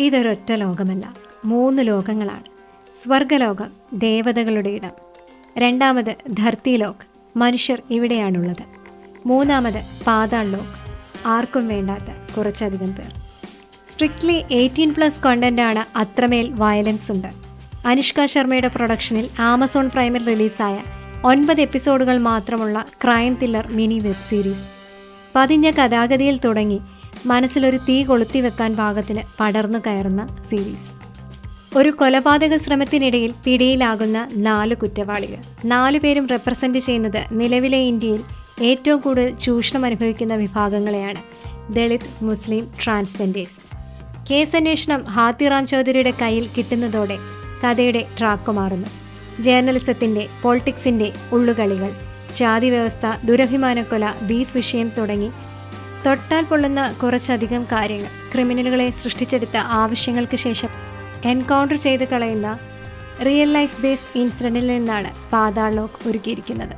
ഇതൊരൊറ്റ ലോകമല്ല, 3 ലോകങ്ങളാണ്. സ്വർഗലോകം, ദേവതകളുടെ ഇടം. രണ്ടാമത് ധർത്തിലോക്, മനുഷ്യർ ഇവിടെയാണുള്ളത്. മൂന്നാമത് പാതാൾ ലോക്, ആർക്കും വേണ്ടാത്ത കുറച്ചധികം പേർ. സ്ട്രിക്ട്ലി 18+ കണ്ടന്റാണ്, അത്രമേൽ വയലൻസ് ഉണ്ട്. അനുഷ്ക ശർമ്മയുടെ പ്രൊഡക്ഷനിൽ ആമസോൺ പ്രൈമിൽ റിലീസായ 9 എപ്പിസോഡുകൾ മാത്രമുള്ള crime thriller mini web series. പതിഞ്ഞ കഥാഗതിയിൽ തുടങ്ങി മനസ്സിലൊരു തീ കൊളുത്തി വെക്കാൻ പാകത്തിന് പടർന്നു കയറുന്ന സീരീസ്. ഒരു കൊലപാതക ശ്രമത്തിനിടയിൽ പിടിയിലാകുന്ന 4 കുറ്റവാളികൾ. 4 പേരും റെപ്രസെൻ്റ് ചെയ്യുന്നത് നിലവിലെ ഇന്ത്യയിൽ ഏറ്റവും കൂടുതൽ ചൂഷണം അനുഭവിക്കുന്ന വിഭാഗങ്ങളെയാണ്: ദളിത്, മുസ്ലിം, ട്രാൻസ്ജെൻഡേഴ്സ്. കേസന്വേഷണം ഹാത്തിറാം ചൗധരിയുടെ കയ്യിൽ കിട്ടുന്നതോടെ കഥയുടെ ട്രാക്ക് മാറുന്നു. ജേർണലിസത്തിൻ്റെ, പൊളിറ്റിക്സിൻ്റെ ഉള്ളുകളികൾ, ജാതി വ്യവസ്ഥ, ദുരഭിമാനക്കൊല, ബീഫ് വിഷയം തുടങ്ങി തൊട്ടാൽ പൊള്ളുന്ന കുറച്ചധികം കാര്യങ്ങൾ ക്രിമിനലുകളെ സൃഷ്ടിച്ചെടുത്ത ആവശ്യങ്ങൾക്ക് ശേഷം എൻകൗണ്ടർ ചെയ്ത് കളയുന്ന റിയൽ ലൈഫ് ബേസ്ഡ് ഇൻസിഡൻറ്റിൽ നിന്നാണ് പാതാൾ ലോക് ഒരുക്കിയിരിക്കുന്നത്.